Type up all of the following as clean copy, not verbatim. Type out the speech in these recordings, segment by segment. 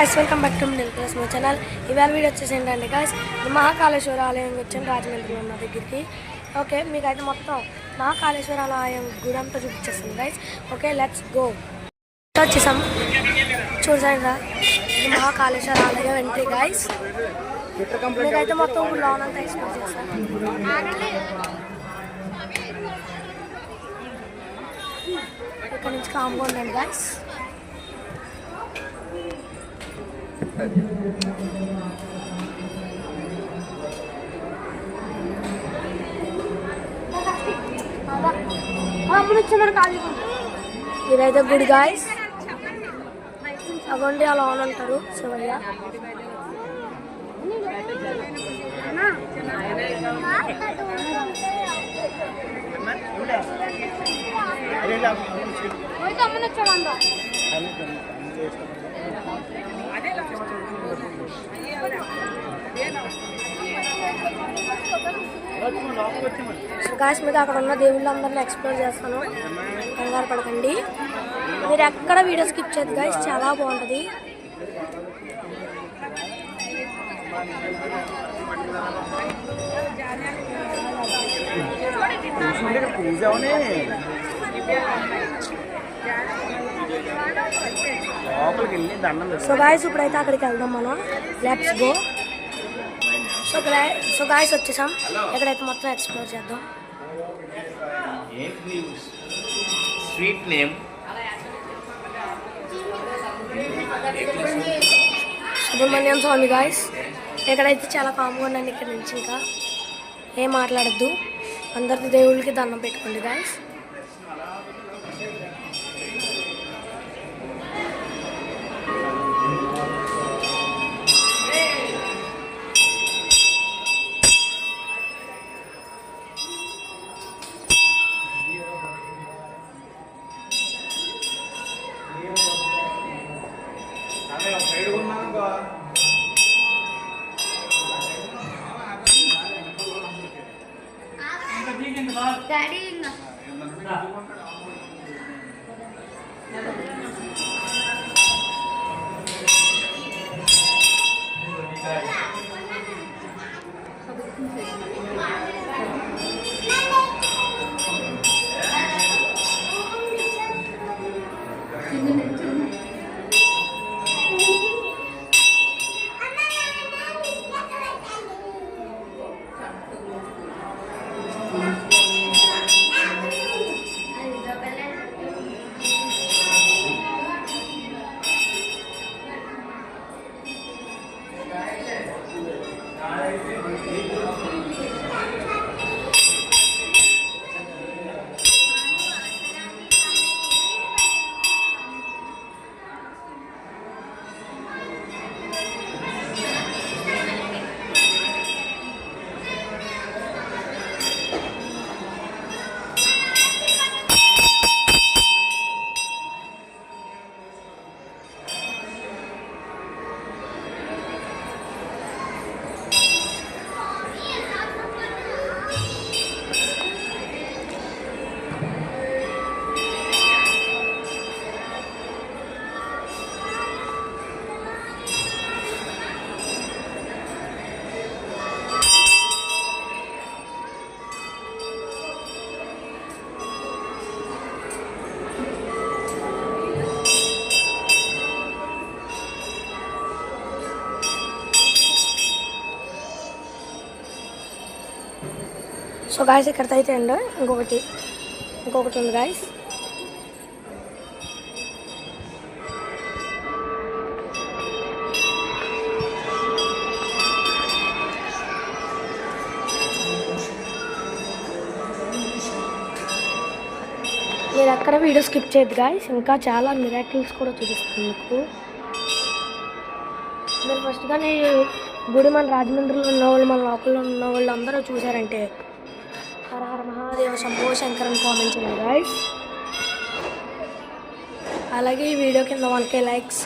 Welcome back to middle class my channel. ఇవాళ video వచ్చేసి ఏంటంటే గాయ్స్ మహాకాళేశ్వర ఆలయం వచ్చాను రాజమండ్రిలో ఉన్న దగ్గరికి. ఓకే, మీకైతే మొత్తం మహాకాళేశ్వర ఆలయం గుడి అంతా చూపించేస్తుంది గైస్. Okay, let's go. వచ్చేసాం, చూసాను రా, ఇది మహాకాళేశ్వర ఆలయం ఎంట్రీ గైస్. మీకైతే మొత్తం లోన్ అంతా ఎక్స్ప్లోర్ చేస్తాను. ఇక్కడ నుంచి కామ్గా ఉండండి గైస్. ఇదైతే గుడి గాయస్. అగోండి అలా ఉంటారు శివయ్య. గాయస్, మీద అక్కడ ఉన్న దేవుళ్ళందరినీ ఎక్స్ప్లోర్ చేస్తాను, కంగారు పడకండి. మీరు ఎక్కడ వీడియో స్కిప్ చేయదు గాయస్, చాలా బాగుంటుంది. సో గాయస్, ఇప్పుడైతే అక్కడికి వెళ్దాం మనం. Let's go. సో గాయస్ వచ్చేసాం, ఎక్కడైతే మొత్తం ఎక్స్ప్లోర్ చేద్దాం. స్వీట్ నేమ్ సుబ్రహ్మణ్యం స్వామి గాయస్. ఎక్కడైతే చాలా కామ్గా ఉండండి. ఇక్కడ నుంచి ఇంకా ఏం మాట్లాడద్దు, అందరి దేవుళ్ళకి దండం పెట్టుకోండి గాయస్. డాడీ సో గాయస్, ఇక్కడితో అయితే అండి ఇంకొకటి ఉంది గాయస్. మీరు ఎక్కడ వీడియో స్కిప్ చేయద్దు గాయస్, ఇంకా చాలా మిరాకిల్స్ కూడా చూపిస్తుంది మీకు. మీరు ఫస్ట్ కానీ గుడి మన రాజమండ్రిలో ఉన్నవాళ్ళు, మన లోకల్లో ఉన్న వాళ్ళు అందరూ చూసారంటే హర హర మహాదేవ శంభో శంకర్ అని కామెంట్ చేయండి గాయస్. అలాగే ఈ వీడియో కింద 1K లైక్స్,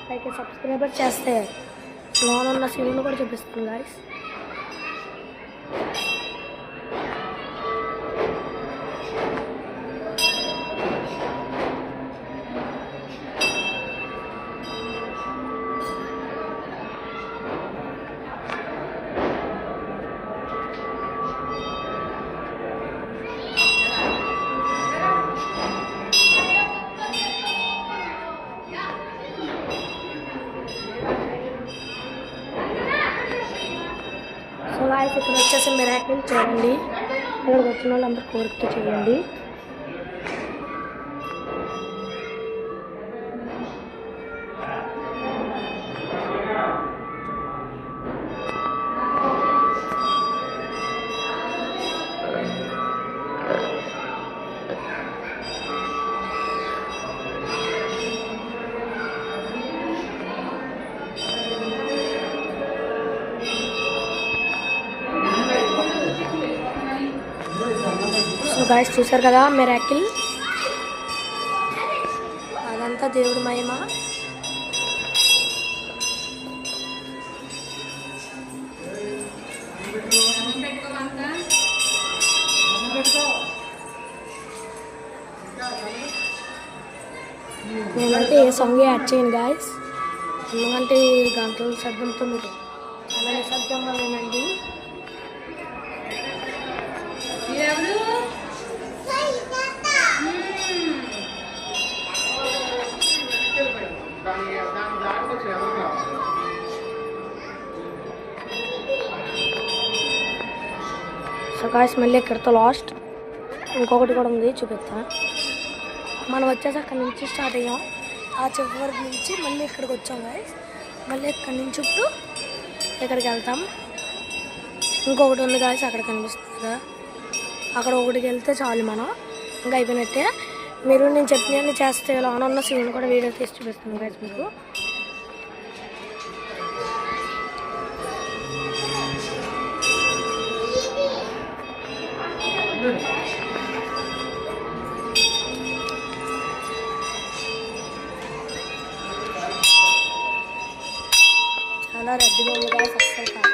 5K సబ్స్క్రైబర్ చేస్తే లోన్ ఉన్న శివుని కూడా చూపిస్తుంది గాయస్. ఇక్కడ వచ్చేసి మిరాకిల్ చేయండి. ఇక్కడికి వచ్చిన వాళ్ళు అందరూ కోరికతో చేయండి. సో గాయస్ చూసారు కదా మిరాకిల్, అదంతా దేవుడి మహిమ. నేనైతే ఏ సాంగ్ యాడ్ చేయను గాయస్, ఎందుకంటే ఈ గంటల శబ్దంతో మీరు చాలా నిశ్శబ్దంగా వినండి. సో గాయస్ మళ్ళీ ఇక్కడితో లాస్ట్. ఇంకొకటి కూడా ఉంది, చూపిస్తా. మనం వచ్చేసి అక్కడి నుంచి స్టార్ట్ అయ్యాం, ఆ చివరి వరకు నుంచి మళ్ళీ ఇక్కడికి వచ్చాం గాయస్. మళ్ళీ ఇక్కడి నుంచి చుట్టూ ఇక్కడికి వెళ్తాం. ఇంకొకటి ఉంది గాయస్, అక్కడ కనిపిస్తుంది కదా, అక్కడ ఒకటికి వెళ్తే చాలు మనం ఇంకా అయిపోయినట్టే. మీరు నేను చెప్పినవన్నీ చేస్తే ఇలా ఉన్న సీన్ కూడా వీడియో తీసి చూపిస్తాను గాయస్ మీకు. చాలా రద్దీగా ఉంది గాయస్, అస్సలు కాదు.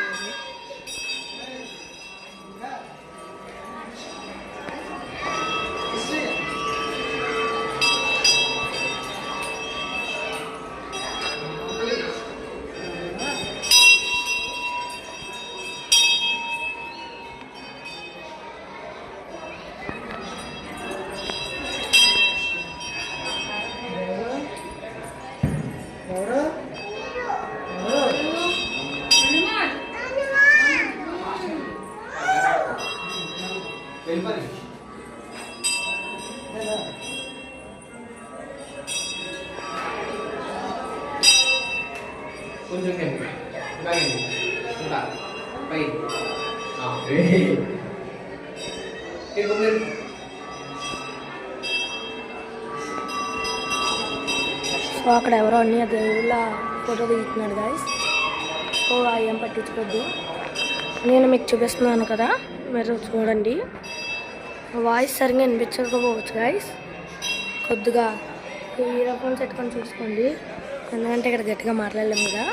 కొంచెం సో అక్కడ ఎవరో అన్ని దేవుళ్ళ ఫోటో తీస్తున్నాడు గాయస్. సో ఏం పట్టించుకోద్దు, నేను మీకు చూపిస్తున్నాను కదా, మీరు చూడండి. వాయిస్ సరిగ్గా వినిపించకపోవచ్చు గాయస్, కొద్దిగా ఇయర్ ఫోన్స్ పెట్టుకొని చూసుకోండి, ఎందుకంటే ఇక్కడ గట్టిగా మాట్లాడలేము కదా.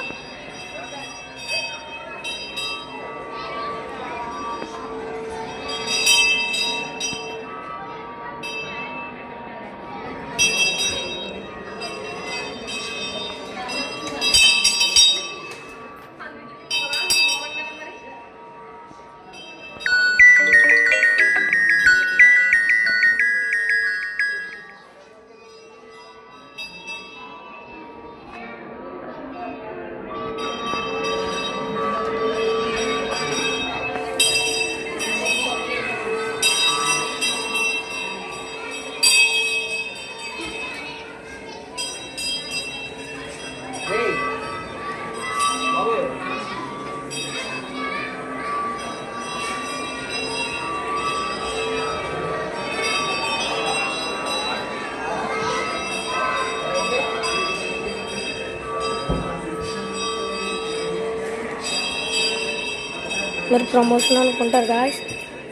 మీరు ప్రమోషన్ అనుకుంటారు గాయస్,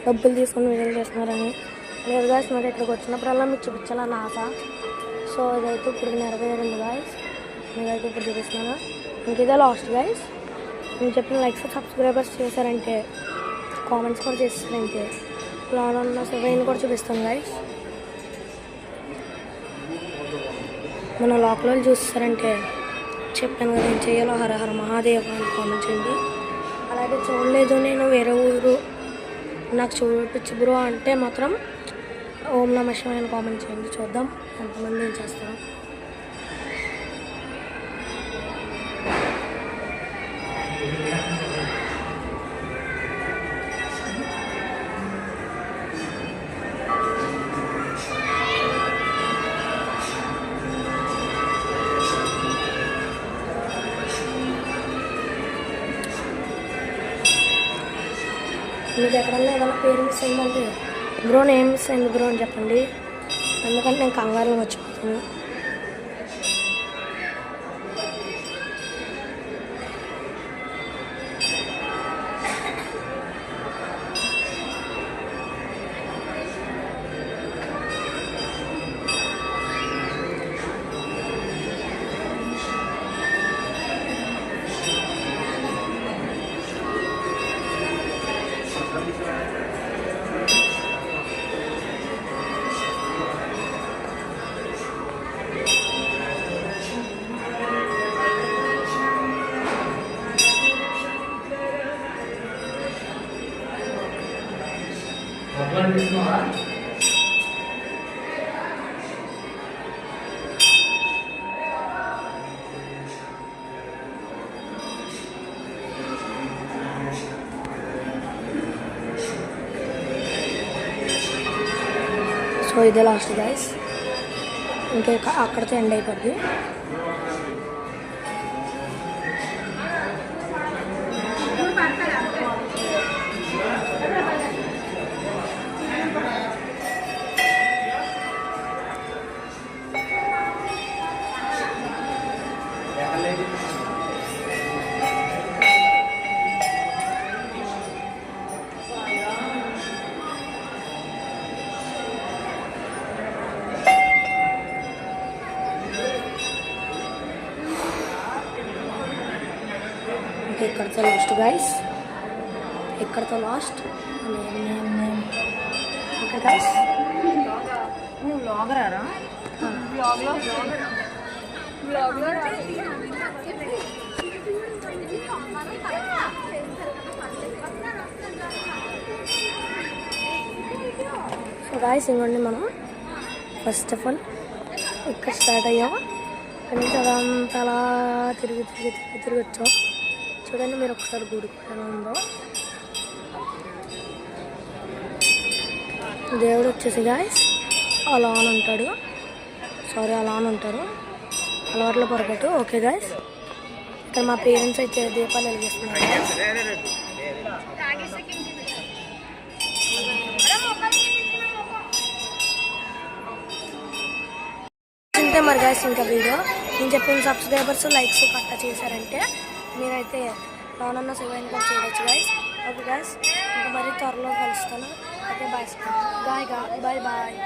డబ్బులు తీసుకొని వీడియోలు చేస్తున్నారని. లేదు గాయస్, మరి ఇక్కడికి వచ్చినప్పుడల్లా మీకు చూపించాలని ఆశ. సో ఇదైతే ఇప్పుడు నెరవేరింది గాయస్, మీరైతే ఇప్పుడు చూపిస్తున్నాను. ఇంక ఇదే లాస్ట్ గాయస్. నేను చెప్పిన లైక్స్ సబ్స్క్రైబర్స్ చేశారంటే, కామెంట్స్ కూడా చేస్తారంటే లోన్ ఉన్న సెవెన్ కూడా చూపిస్తాను గాయస్. మన లోకల్లో చూస్తారంటే చెప్పాను కదా ఏం చేయాలో, హర హర మహాదేవ అని కామెంట్ చేయండి. అలాగే చూడలేదు నేను వేరే ఊరు నాకు చూపించు బ్రో అంటే మాత్రం ఓం నమః శివాయ అని కామెంట్ చేయండి, చూద్దాం ఎంతమంది ఏం చేస్తాం. మీకు ఎక్కడన్నా ఏదైనా పేరు మిస్ అయిందంటే బ్రో నేమ్ మిస్ అయింది బ్రో అని చెప్పండి, ఎందుకంటే నేను కంగారు మర్చిపోతాను. సో ఇదే లాస్ట్ గైస్, ఇంకా అక్కడితో ఎండ్ అయిపోద్ది. ఇక్కడితో లాస్ట్ గైస్, ఇక్కడితో last. Okay guys, so guys ఇంకోండి మనం ఫస్ట్ ఆఫ్ ఆల్ ఇక్కడ స్టార్ట్ అయ్యాం, ఇక్కడ నుంచి అదంతా అలా తిరిగి వచ్చాం. చూడండి మీరు ఒకసారి గుడి ఎలా ఉందో. దేవుడు వచ్చేసి గాయస్ అలా అని ఉంటాడు, అలా అని ఉంటారు, అలవాట్ల పొరపాటు. ఓకే గాయస్, ఇక్కడ మా పేరెంట్స్ అయితే దీపాలు వెలిగిస్తున్నారు. ఇంతే మరి గాయస్, ఇంకా వీడియో నేను చెప్పిన సబ్స్క్రైబర్స్ లైక్స్ కట్ట చేశారంటే మీరైతే లోనన్న సెవెన్ కూడా చేయవచ్చు గాయస్. ఓకే గాయస్, ఇంకా మరీ త్వరలో కలుస్తాను. Okay bye bye bye bye.